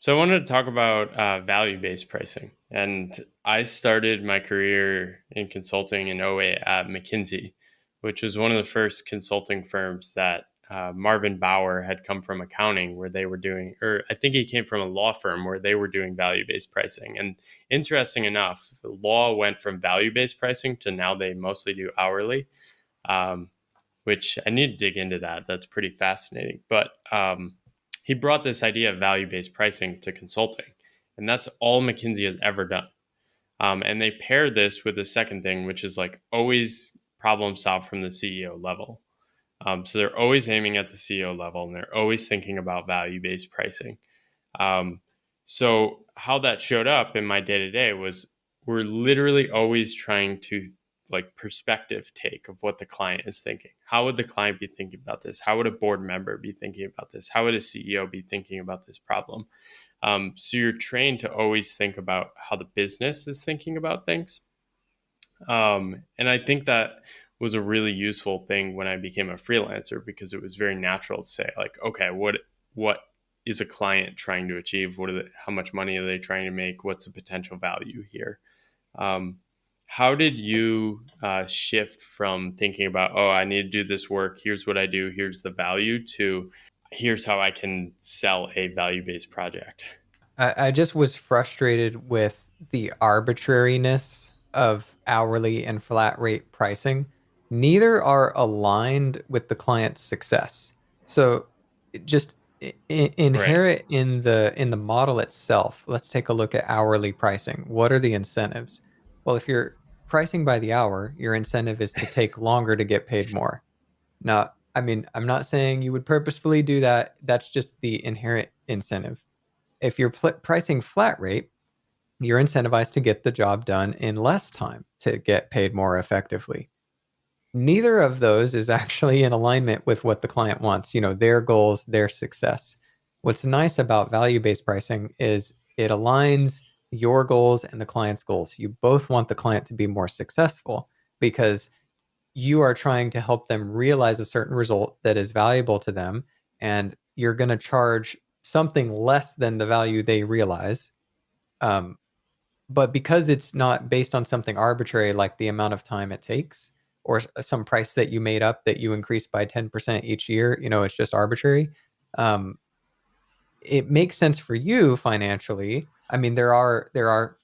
So I wanted to talk about value-based pricing. And I started my career in consulting in '08 at McKinsey, which was one of the first consulting firms that Marvin Bauer had come from accounting, where they were doing, or I think he came from a law firm where they were doing value-based pricing. And interesting enough, the law went from value-based pricing to now they mostly do hourly, um, which I need to dig into that. That's pretty fascinating. But he brought this idea of value based pricing to consulting, and that's all McKinsey has ever done. And they pair this with the second thing, which is like always problem solve from the CEO level. So they're always aiming at the CEO level, and they're always thinking about value based pricing. Um, so how that showed up in my day to day was we're literally always trying to like perspective take of what the client is thinking. How would the client be thinking about this? How would a board member be thinking about this? How would a CEO be thinking about this problem? So you're trained to always think about how the business is thinking about things. And I think that was a really useful thing when I became a freelancer because it was very natural to say like, okay, what is a client trying to achieve? How much money are they trying to make? What's the potential value here? Um, how did you shift from thinking about, oh, I need to do this work. Here's what I do. Here's the value to here's how I can sell a value based project? I just was frustrated with the arbitrariness of hourly and flat rate pricing. Neither are aligned with the client's success. So just Right. inherent in the model itself. Let's take a look at hourly pricing. What are the incentives? Well, if you're pricing by the hour, your incentive is to take longer to get paid more. Now, I mean, I'm not saying you would purposefully do that. That's just the inherent incentive. If you're pricing flat rate, you're incentivized to get the job done in less time to get paid more effectively. Neither of those is actually in alignment with what the client wants, their goals, their success. What's nice about value-based pricing is it aligns your goals and the client's goals. You both want the client to be more successful because you are trying to help them realize a certain result that is valuable to them, and you're going to charge something less than the value they realize. Um, but because it's not based on something arbitrary like the amount of time it takes or some price that you made up that you increase by 10% each year, it's just arbitrary. Um, it makes sense for you financially. I mean, there are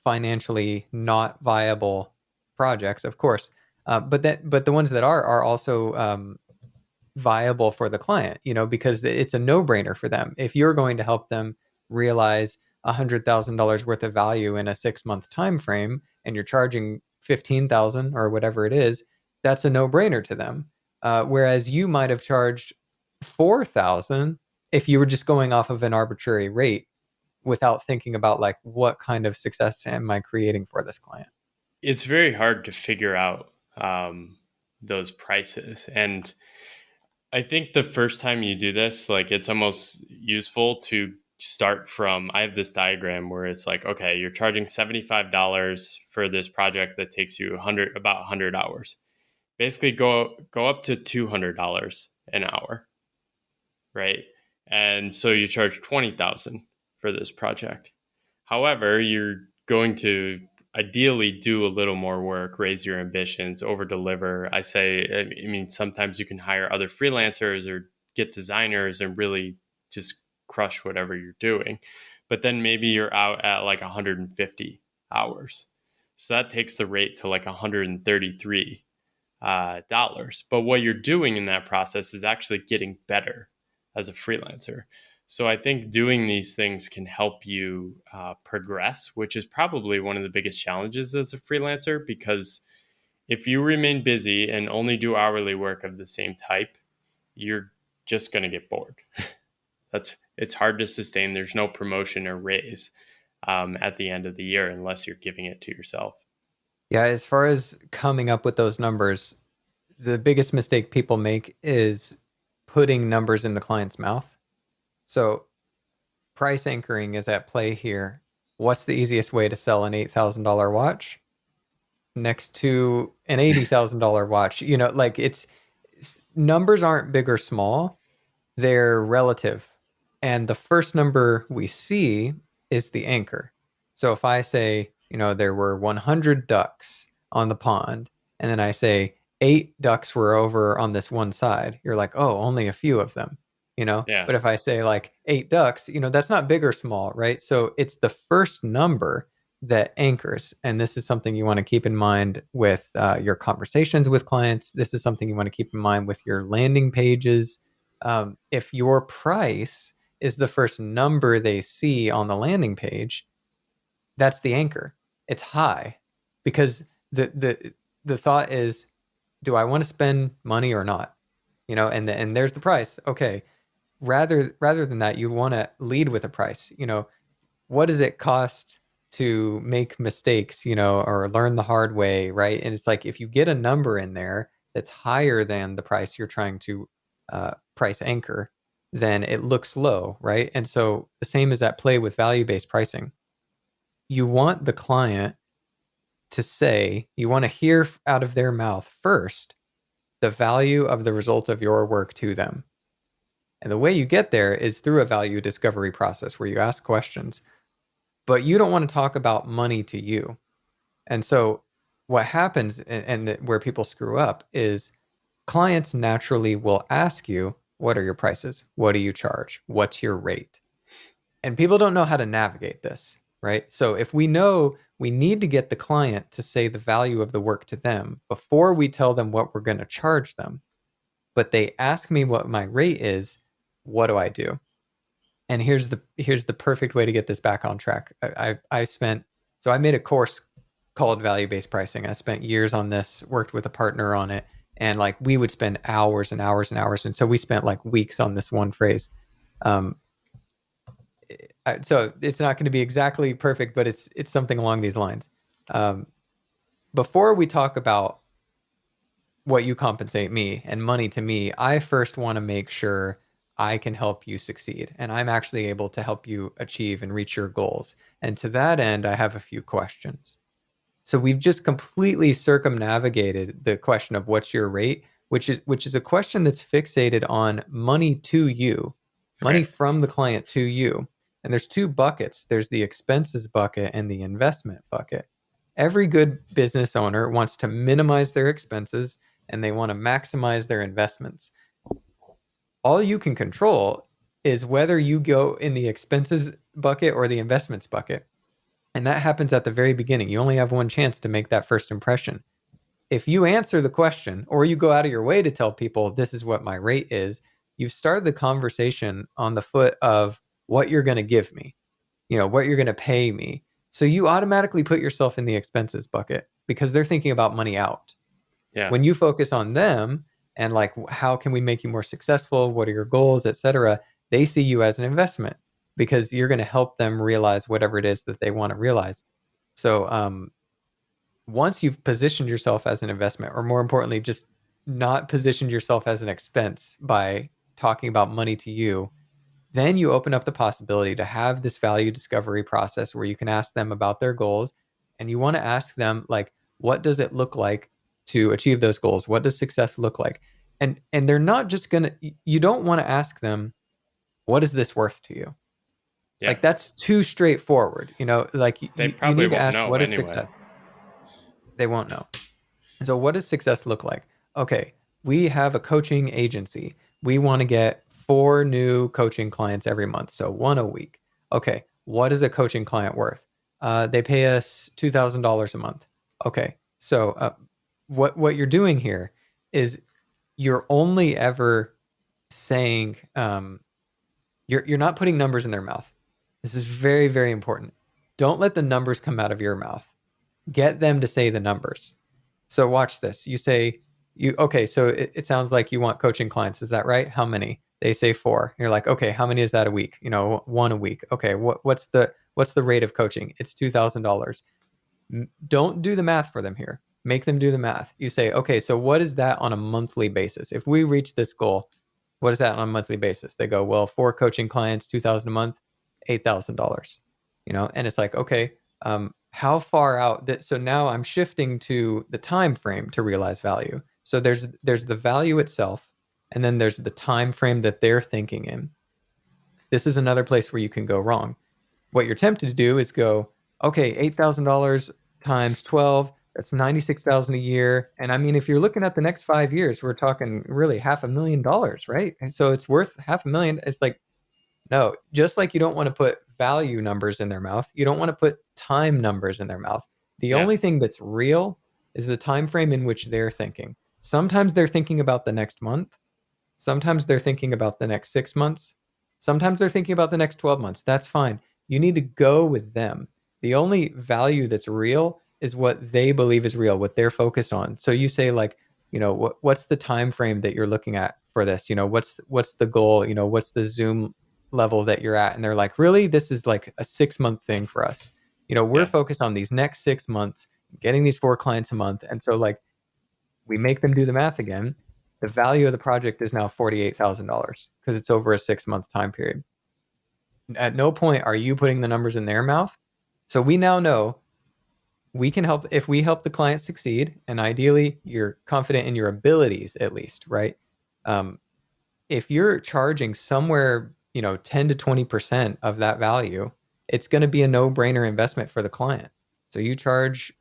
financially not viable projects, of course, but the ones that are also viable for the client, because it's a no brainer for them. If you're going to help them realize $100,000 worth of value in a 6 month time frame, and you're charging 15,000 or whatever it is, that's a no brainer to them. Whereas you might have charged 4,000 if you were just going off of an arbitrary rate without thinking about like what kind of success am I creating for this client. It's very hard to figure out those prices. And I think the first time you do this, like it's almost useful to start from. I have this diagram where it's like, okay, you're charging $75 for this project that takes you about 100 hours. Basically, go up to $200 an hour, right? And so you charge 20,000 for this project. However, you're going to ideally do a little more work, raise your ambitions, over deliver. I mean, sometimes you can hire other freelancers or get designers and really just crush whatever you're doing. But then maybe you're out at like 150 hours. So that takes the rate to like 133 dollars. But what you're doing in that process is actually getting better as a freelancer. So I think doing these things can help you progress, which is probably one of the biggest challenges as a freelancer. Because if you remain busy and only do hourly work of the same type, you're just going to get bored. It's hard to sustain. There's no promotion or raise at the end of the year unless you're giving it to yourself. Yeah, as far as coming up with those numbers, the biggest mistake people make is putting numbers in the client's mouth. So price anchoring is at play here. What's the easiest way to sell an $8,000 watch next to an $80,000 watch? Like numbers aren't big or small, they're relative. And the first number we see is the anchor. So if I say, there were 100 ducks on the pond, and then I say 8 ducks were over on this one side, you're like, oh, only a few of them. Yeah. But if I say like 8 ducks, that's not big or small, right? So it's the first number that anchors. And this is something you want to keep in mind with your conversations with clients. This is something you want to keep in mind with your landing pages. If your price is the first number they see on the landing page, that's the anchor. It's high because the thought is, do I want to spend money or not? And there's the price. Okay. Rather than that, you want to lead with a price. What does it cost to make mistakes, or learn the hard way, right? And it's like if you get a number in there that's higher than the price you're trying to price anchor, then it looks low, right? And so the same is at play with value-based pricing. You want the client to say, you want to hear out of their mouth first the value of the result of your work to them. And the way you get there is through a value discovery process where you ask questions, but you don't want to talk about money to you. And so what happens and where people screw up is clients naturally will ask you, what are your prices? What do you charge? What's your rate? And people don't know how to navigate this, right? So if we know we need to get the client to say the value of the work to them before we tell them what we're going to charge them, but they ask me what my rate is, what do I do? And here's the perfect way to get this back on track. I made a course called value-based pricing. I spent years on this, worked with a partner on it, and like we would spend hours and hours and hours. And so we spent like weeks on this one phrase. So it's not going to be exactly perfect, but it's something along these lines. Before we talk about what you compensate me and money to me, I first want to make sure I can help you succeed and I'm actually able to help you achieve and reach your goals. And to that end, I have a few questions. So we've just completely circumnavigated the question of what's your rate, which is a question that's fixated on money to you, money Right. from the client to you. And there's two buckets. There's the expenses bucket and the investment bucket. Every good business owner wants to minimize their expenses and they want to maximize their investments. All you can control is whether you go in the expenses bucket or the investments bucket. And that happens at the very beginning. You only have one chance to make that first impression. If you answer the question or you go out of your way to tell people this is what my rate is, you've started the conversation on the foot of what you're going to give me, what you're going to pay me. So you automatically put yourself in the expenses bucket because they're thinking about money out. Yeah. When you focus on them and like, how can we make you more successful? What are your goals, etc.? They see you as an investment because you're going to help them realize whatever it is that they want to realize. So once you've positioned yourself as an investment, or more importantly, just not positioned yourself as an expense by talking about money to you, then you open up the possibility to have this value discovery process where you can ask them about their goals. And you want to ask them, like, what does it look like to achieve those goals? What does success look like? And they're not just going to, you don't want to ask them, what is this worth to you? Yeah. Like, that's too straightforward. Like They you probably need to won't ask, know what is anyway. success? They won't know. So what does success look like? Okay, we have a coaching agency. We want to get 4 new coaching clients every month, so 1 a week. Okay, what is a coaching client worth? They pay us $2,000 a month. Okay, so what you're doing here is you're only ever saying you're not putting numbers in their mouth. This is very, very important. Don't let the numbers come out of your mouth. Get them to say the numbers. So watch this. You say, okay, so it sounds like you want coaching clients. Is that right? How many? They say 4. You're like, okay, how many is that a week? 1 a week. Okay, what's the rate of coaching? It's $2,000. Don't do the math for them here. Make them do the math. You say, okay, so what is that on a monthly basis? If we reach this goal, what is that on a monthly basis? They go, well, 4 coaching clients, 2,000 a month, $8,000. And it's like, okay, how far out so now I'm shifting to the time frame to realize value. So there's the value itself, and then there's the time frame that they're thinking in. This is another place where you can go wrong. What you're tempted to do is go, okay, $8,000 times 12, that's 96,000 a year. And I mean, if you're looking at the next 5 years, we're talking really $500,000, right? And so it's worth $500,000. It's like, no, just like you don't want to put value numbers in their mouth, you don't want to put time numbers in their mouth. The Yeah. only thing that's real is the time frame in which they're thinking. Sometimes they're thinking about the next month. Sometimes they're thinking about the next 6 months. Sometimes they're thinking about the next 12 months. That's fine. You need to go with them. The only value that's real is what they believe is real, what they're focused on. So you say like, what's the time frame that you're looking at for this? What's the goal? What's the Zoom level that you're at? And they're like, really, this is like a 6-month thing for us. We're Yeah. focused on these next 6 months, getting these 4 clients a month. And so like we make them do the math again. The value of the project is now $48,000 because it's over a 6-month time period. At no point are you putting the numbers in their mouth. So we now know we can help if we help the client succeed, and ideally you're confident in your abilities at least, right? If you're charging somewhere 10 to 20% of that value, it's going to be a no-brainer investment for the client. So you charge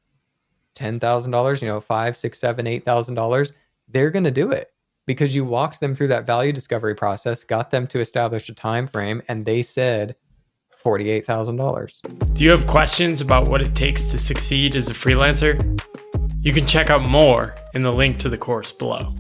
$10,000, $5, $6, $7, $8,000, they're going to do it because you walked them through that value discovery process, got them to establish a time frame, and they said $48,000. Do you have questions about what it takes to succeed as a freelancer? You can check out more in the link to the course below.